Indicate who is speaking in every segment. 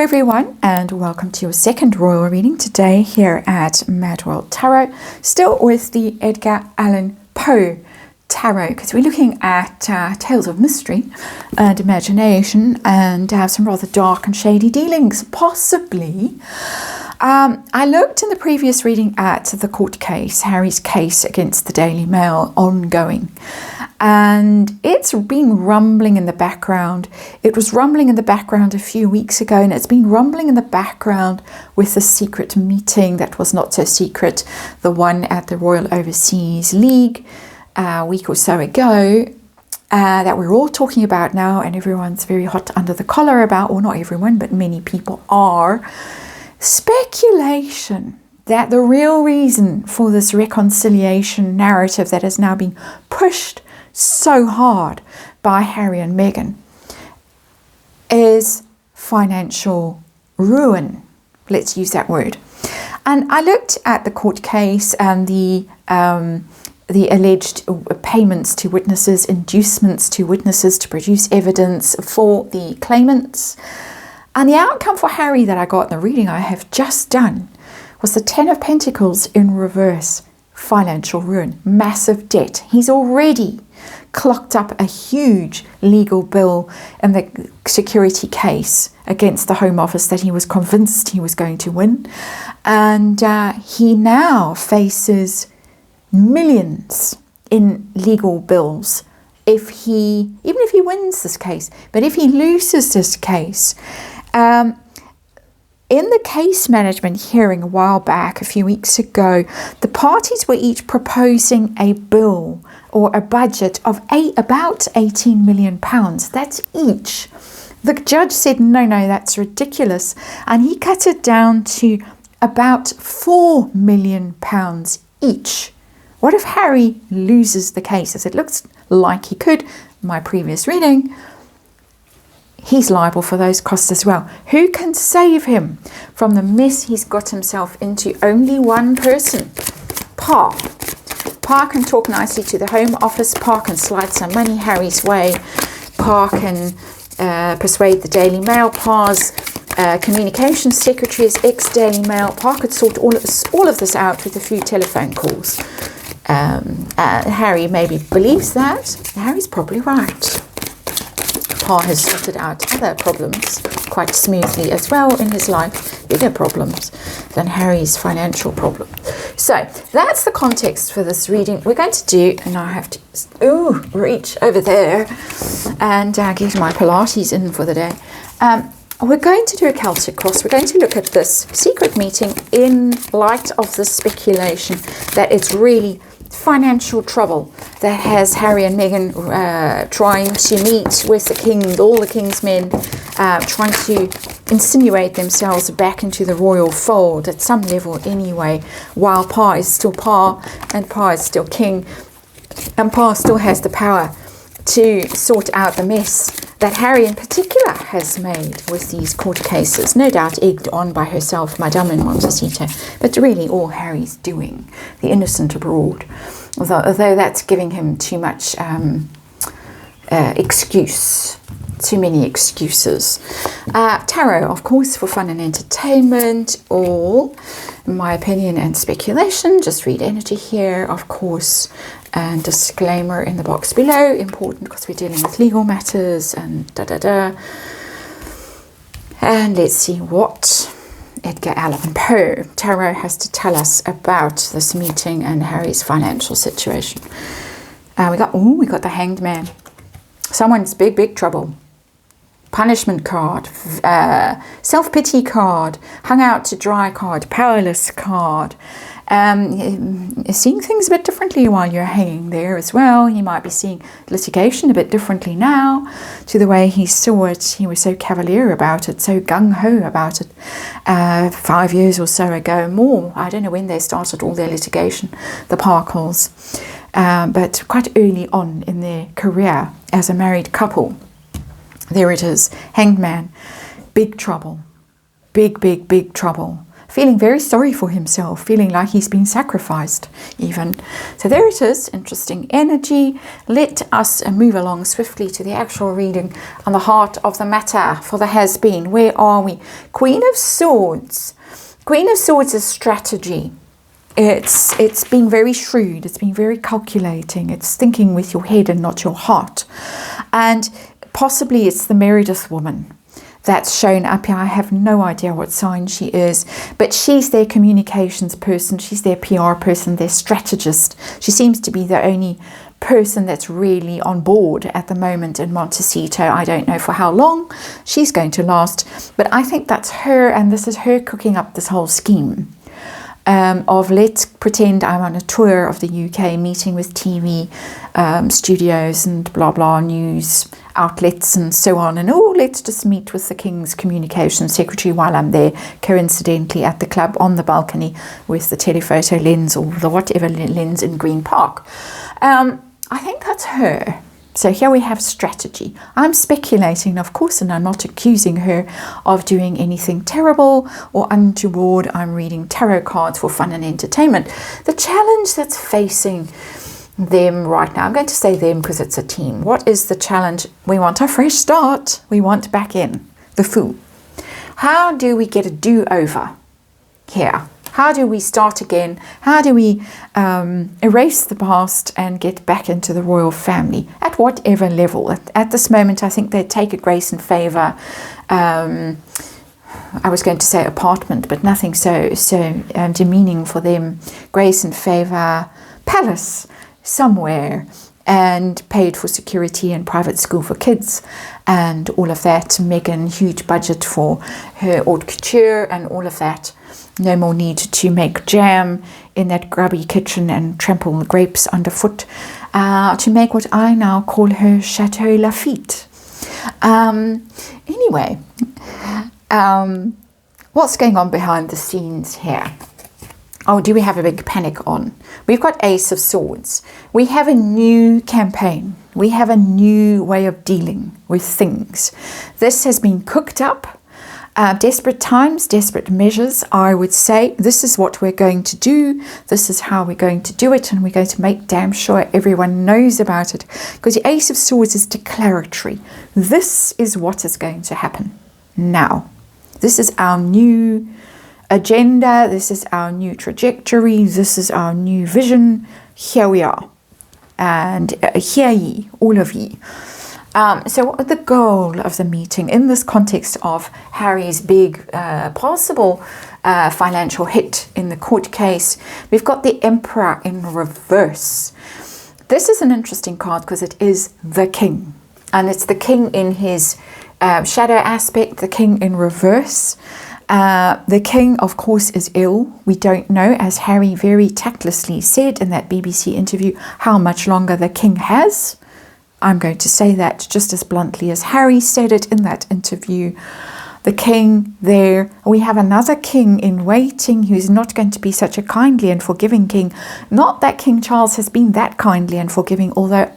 Speaker 1: everyone, and welcome to your second royal reading today here at MadWorldTarot, still with the Edgar Allan Poe Tarot, because we're looking at tales of mystery and imagination and some rather dark and shady dealings, possibly. I looked in the previous reading at the court case, Harry's case against the Daily Mail, ongoing. And it's been rumbling in the background. It was rumbling in the background a few weeks ago, and it's been rumbling in the background with the secret meeting that was not so secret, the one at the Royal Overseas League a week or so ago, that we're all talking about now, and everyone's very hot under the collar about, or not everyone, but many people are. Speculation that the real reason for this reconciliation narrative that has now been pushed so hard by Harry and Meghan is financial ruin. Let's use that word. And I looked at the court case and the alleged payments to witnesses, inducements to witnesses to produce evidence for the claimants. And the outcome for Harry that I got in the reading I have just done was the Ten of Pentacles in reverse. Financial ruin, massive debt. He's already clocked up a huge legal bill in the security case against the Home Office that he was convinced he was going to win. And he now faces millions in legal bills even if he wins this case. But if he loses this case, in the case management hearing a while back, a few weeks ago, the parties were each proposing a bill or a budget of about £18 million. That's each. The judge said, no, that's ridiculous. And he cut it down to about £4 million each. What if Harry loses the case, as it looks like he could, my previous reading? He's liable for those costs as well. Who can save him from the mess he's got himself into? Only one person. Pa. Pa can talk nicely to the Home Office. Pa can slide some money Harry's way. Pa can persuade the Daily Mail. Pa's communications secretary is ex-Daily Mail. Pa could sort all of this out with a few telephone calls. Harry maybe believes that. Harry's probably right. Pa has sorted out other problems quite smoothly as well in his life, bigger problems than Harry's financial problem. So that's the context for this reading. We're going to do, and I have to reach over there and get my Pilates in for the day. We're going to do a Celtic cross. We're going to look at this secret meeting in light of the speculation that it's really financial trouble that has Harry and Meghan trying to meet with the king, all the king's men, trying to insinuate themselves back into the royal fold at some level anyway, while Pa is still Pa and Pa is still king, and Pa still has the power to sort out the mess that Harry in particular has made with these court cases, no doubt egged on by herself, Madame in Montecito, but really all Harry's doing, the innocent abroad, although that's giving him too much excuse, too many excuses. Tarot, of course, for fun and entertainment, all, in my opinion, and speculation. Just read energy here, of course. And disclaimer in the box below, important because we're dealing with legal matters and And let's see what Edgar Allan Poe Tarot has to tell us about this meeting and Harry's financial situation. We got the Hanged Man. Someone's big trouble. Punishment card, self-pity card, hung out to dry card, powerless card. Seeing things a bit differently while you're hanging there as well. You might be seeing litigation a bit differently now to the way he saw it. He was so cavalier about it, so gung-ho about it 5 years or so ago, more. I don't know when they started all their litigation, the Parkles, but quite early on in their career as a married couple. There it is, Hanged Man, big trouble, big trouble. feeling very sorry for himself, feeling like he's been sacrificed even. So there it is, interesting energy. Let us move along swiftly to the actual reading on the heart of the matter for the has-been. Where are we? Queen of Swords. Queen of Swords is strategy. It's being very shrewd. It's being very calculating. It's thinking with your head and not your heart. And possibly it's the Meredith woman that's shown up here. I have no idea what sign she is, but she's their communications person. She's their PR person, their strategist. She seems to be the only person that's really on board at the moment in Montecito. I don't know for how long she's going to last, but I think that's her, and this is her cooking up this whole scheme of let's pretend I'm on a tour of the UK, meeting with TV studios and blah blah news outlets and so on, and let's just meet with the King's communications secretary while I'm there, coincidentally at the club on the balcony with the telephoto lens or the whatever lens in Green Park. I think that's her. So here we have strategy. I'm speculating, of course, and I'm not accusing her of doing anything terrible or untoward. I'm reading tarot cards for fun and entertainment. The challenge that's facing them right now, I'm going to say them because it's a team. What is the challenge? We want a fresh start. We want back in. The Fool. How do we get a do-over here? How do we start again? How do we erase the past and get back into the royal family at whatever level? At this moment, I think they take a grace and favor. I was going to say apartment, but nothing so demeaning for them. Grace and favor palace somewhere, and paid for security and private school for kids and all of that. Meghan, huge budget for her haute couture and all of that. No more need to make jam in that grubby kitchen and trample the grapes underfoot to make what I now call her Chateau Lafitte. Anyway, what's going on behind the scenes here? Oh, do we have a big panic on? We've got Ace of Swords. We have a new campaign. We have a new way of dealing with things. This has been cooked up. Desperate times, desperate measures, I would say. This is what we're going to do. This is how we're going to do it. And we're going to make damn sure everyone knows about it. Because the Ace of Swords is declaratory. This is what is going to happen now. This is our new agenda. This is our new trajectory. This is our new vision. Here we are. And hear ye, all of ye. So what was the goal of the meeting in this context of Harry's big possible financial hit in the court case? We've got the Emperor in reverse. This is an interesting card because it is the King. And it's the King in his shadow aspect, the King in reverse. The King, of course, is ill. We don't know, as Harry very tactlessly said in that BBC interview, how much longer the King has. I'm going to say that just as bluntly as Harry said it in that interview. The King there. We have another King in waiting who's not going to be such a kindly and forgiving King. Not that King Charles has been that kindly and forgiving, although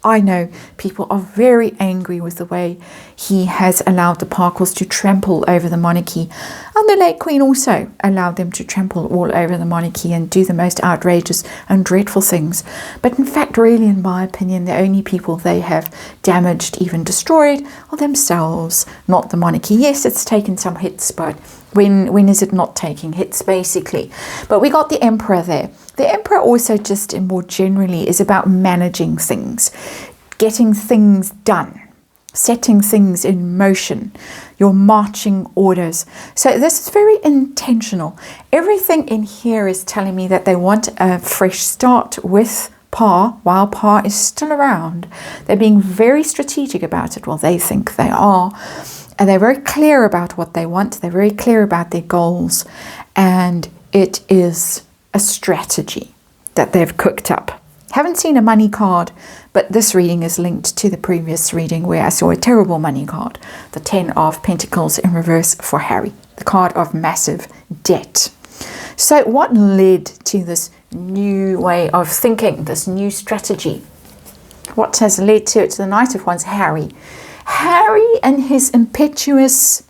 Speaker 1: I know people are very angry with the way he has allowed the Parkles to trample over the monarchy. And the late Queen also allowed them to trample all over the monarchy and do the most outrageous and dreadful things. But in fact, really, in my opinion, the only people they have damaged, even destroyed, are themselves, not the monarchy. Yes, it's taken some hits, but when is it not taking hits, basically? But we got the Emperor there. The Emperor also, just more generally, is about managing things, getting things done, setting things in motion, your marching orders. So this is very intentional. Everything in here is telling me that they want a fresh start with Pa while Pa is still around. They're being very strategic about it. Well, they think they are. And they're very clear about what they want. They're very clear about their goals. And it is a strategy that they've cooked up. Haven't seen a money card, but this reading is linked to the previous reading where I saw a terrible money card. The 10 of Pentacles in reverse for Harry. The card of massive debt. So what led to this new way of thinking, this new strategy? What has led to it? The Knight of Wands, Harry. Harry and his impetuous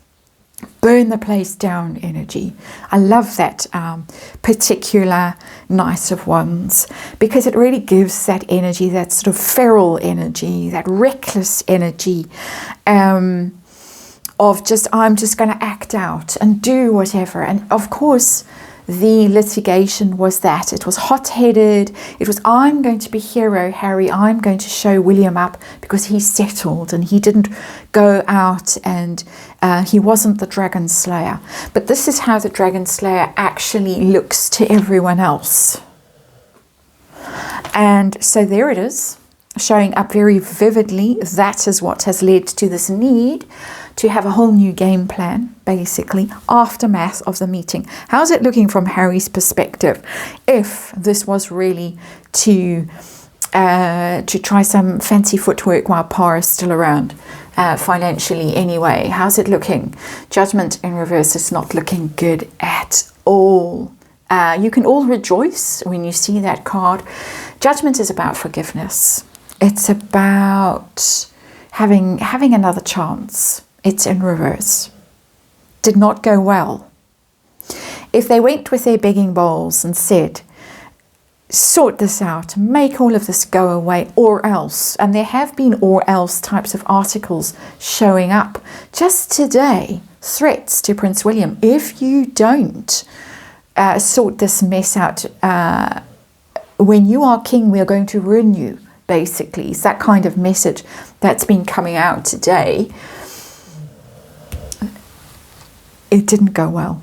Speaker 1: burn the place down energy. I love that particular Knight of Wands, because it really gives that energy, that sort of feral energy, that reckless energy of just, I'm just going to act out and do whatever. And of course, the litigation was that. It was hot-headed. It was, I'm going to be hero, Harry. I'm going to show William up because he's settled and he didn't go out and he wasn't the dragon slayer. But this is how the dragon slayer actually looks to everyone else. And so there it is, showing up very vividly. That is what has led to this need to have a whole new game plan, basically, aftermath of the meeting. How's it looking from Harry's perspective? If this was really to try some fancy footwork while Pa is still around, financially anyway, how's it looking? Judgment in reverse is not looking good at all. You can all rejoice when you see that card. Judgment is about forgiveness. It's about having another chance. It's in reverse. Did not go well. If they went with their begging bowls and said, sort this out, make all of this go away, or else, and there have been or else types of articles showing up just today, threats to Prince William, if you don't sort this mess out, when you are king, we are going to ruin you, basically. It's that kind of message that's been coming out today. It didn't go well.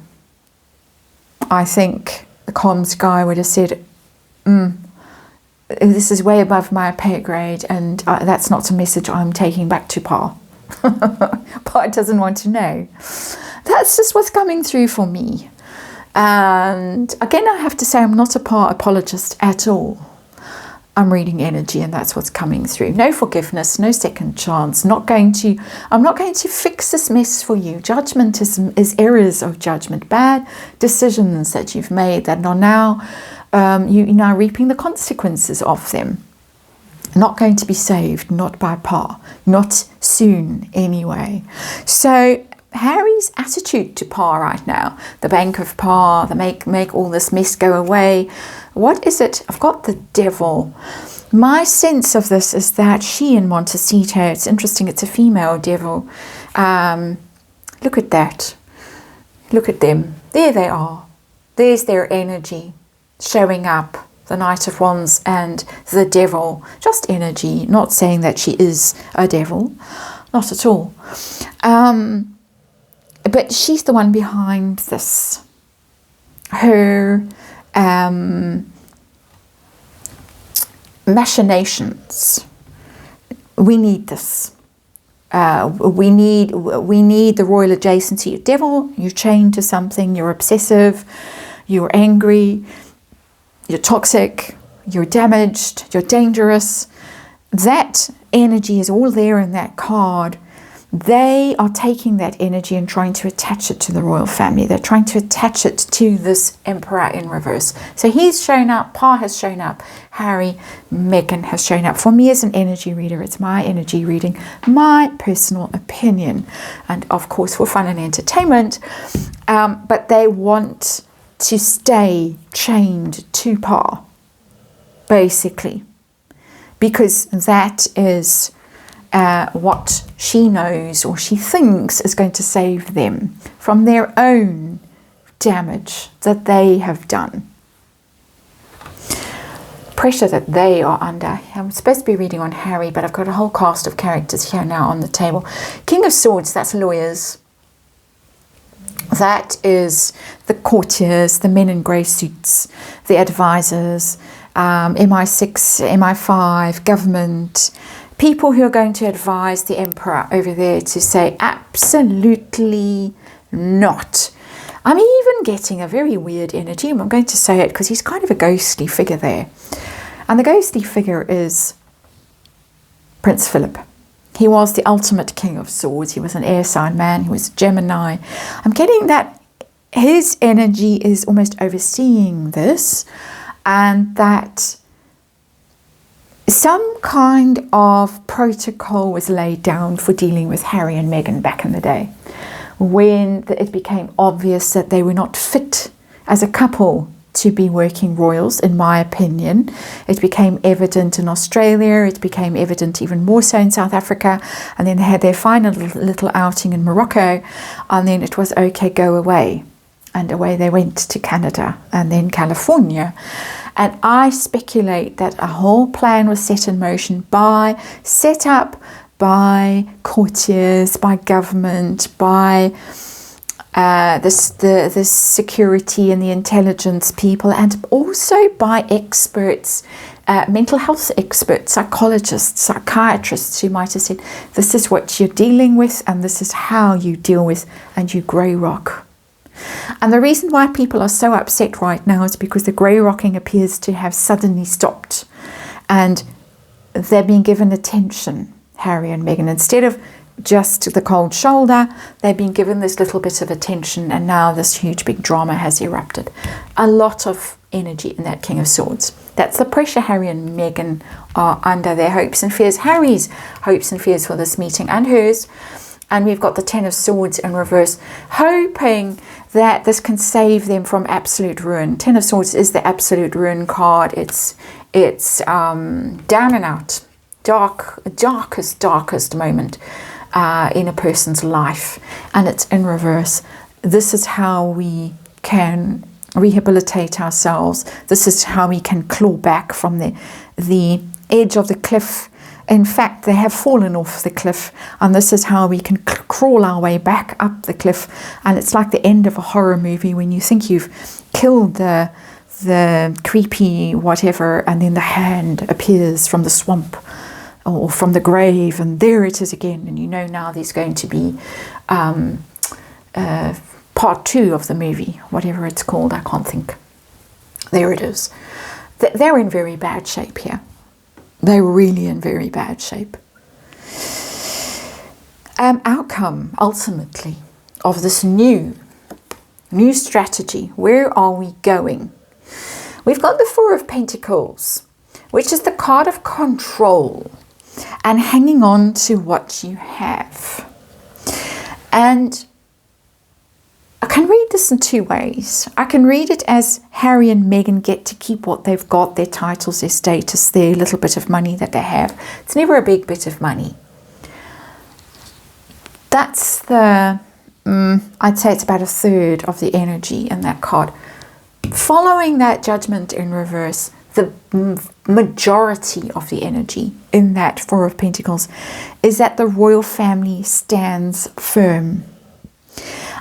Speaker 1: I think the comms guy would have said, this is way above my pay grade, and that's not a message I'm taking back to Pa. Pa doesn't want to know. That's just what's coming through for me. And again, I have to say, I'm not a Pa apologist at all. I'm reading energy, and that's what's coming through. No forgiveness, no second chance. I'm not going to fix this mess for you. Judgment is errors of judgment, bad decisions that you've made that are now, you're now reaping the consequences of them. Not going to be saved, not by Pa, not soon anyway. So Harry's attitude to Pa right now, the bank of Pa, the make all this mess go away. What is it? I've got the Devil. My sense of this is that she in Montecito, it's interesting, it's a female devil. Look at that. Look at them. There they are. There's their energy showing up. The Knight of Wands and the Devil. Just energy, not saying that she is a devil. Not at all. But she's the one behind this. Her machinations. We need this. We need the royal adjacency. Devil, you're chained to something. You're obsessive. You're angry. You're toxic. You're damaged. You're dangerous. That energy is all there in that card. They are taking that energy and trying to attach it to the royal family. They're trying to attach it to this emperor in reverse. So he's shown up, Pa has shown up, Harry, Meghan has shown up. For me as an energy reader, it's my energy reading, my personal opinion. And of course for fun and entertainment, but they want to stay chained to Pa, basically. Because that is what she knows or she thinks is going to save them from their own damage that they have done. Pressure that they are under. I'm supposed to be reading on Harry, but I've got a whole cast of characters here now on the table. King of Swords, that's lawyers. That is the courtiers, the men in grey suits, the advisors, MI6, MI5, government, people who are going to advise the emperor over there to say absolutely not. I'm even getting a very weird energy. I'm going to say it because he's kind of a ghostly figure there. And the ghostly figure is Prince Phillip. He was the ultimate King of Swords. He was an air sign man. He was a Gemini. I'm getting that his energy is almost overseeing this, and that some kind of protocol was laid down for dealing with Harry and Meghan back in the day. when it became obvious that they were not fit as a couple to be working royals, in my opinion. It became evident in Australia, it became evident even more so in South Africa, and then they had their final little outing in Morocco, and then it was okay, go away. And away they went to Canada and then California. And I speculate that a whole plan was set in motion set up by courtiers, by government, by the security and the intelligence people, and also by experts, mental health experts, psychologists, psychiatrists, who might have said, this is what you're dealing with and this is how you deal with, and you grey rock. And the reason why people are so upset right now is because the grey rocking appears to have suddenly stopped, and they're being given attention, Harry and Meghan. Instead of just the cold shoulder, they've been given this little bit of attention, and now this huge big drama has erupted. A lot of energy in that King of Swords. That's the pressure Harry and Meghan are under, their hopes and fears. Harry's hopes and fears for this meeting and hers. And we've got the Ten of Swords in reverse, hoping that this can save them from absolute ruin. Ten of Swords is the absolute ruin card. It's down and out, darkest moment in a person's life, and it's in reverse. This is how we can rehabilitate ourselves. This is how we can claw back from the edge of the cliff. In fact, they have fallen off the cliff, and this is how we can crawl our way back up the cliff. And it's like the end of a horror movie when you think you've killed the creepy whatever, and then the hand appears from the swamp or from the grave, and there it is again. And you know now there's going to be part 2 of the movie, whatever it's called, I can't think. There it is. They're in very bad shape here. They're really in very bad shape. Outcome, ultimately, of this new strategy. Where are we going? We've got the Four of Pentacles, which is the card of control and hanging on to what you have. And I can read this in 2 ways. I can read it as Harry and Meghan get to keep what they've got, their titles, their status, their little bit of money that they have. It's never a big bit of money. That's the, I'd say it's about 1/3 of the energy in that card. Following that Judgment in reverse, the majority of the energy in that Four of Pentacles is that the royal family stands firm.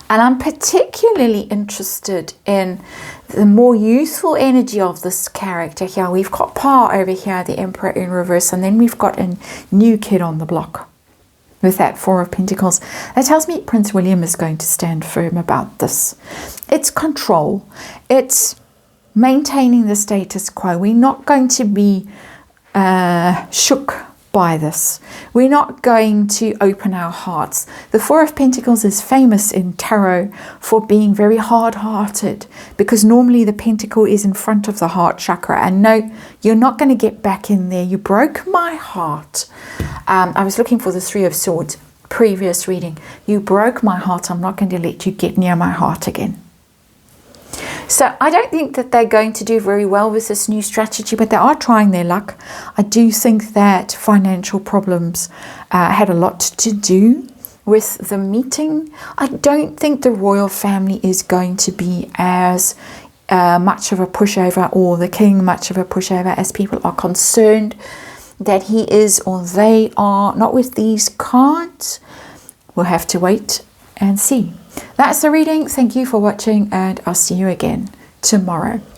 Speaker 1: And I'm particularly interested in the more youthful energy of this character here. We've got Pa over here, the Emperor in reverse, and then we've got a new kid on the block with that Four of Pentacles. That tells me Prince William is going to stand firm about this. It's control. It's maintaining the status quo. We're not going to be shook by this. We're not going to open our hearts. The Four of Pentacles is famous in tarot for being very hard-hearted, because normally the pentacle is in front of the heart chakra, and no, you're not going to get back in there. You broke my heart. I was looking for the Three of Swords, previous reading. You broke my heart. I'm not going to let you get near my heart again. So I don't think that they're going to do very well with this new strategy, but they are trying their luck. I do think that financial problems had a lot to do with the meeting. I don't think the royal family is going to be as much of a pushover, or the king much of a pushover, as people are concerned that he is or they are. Not with these cards. We'll have to wait and see. That's the reading. Thank you for watching, and I'll see you again tomorrow.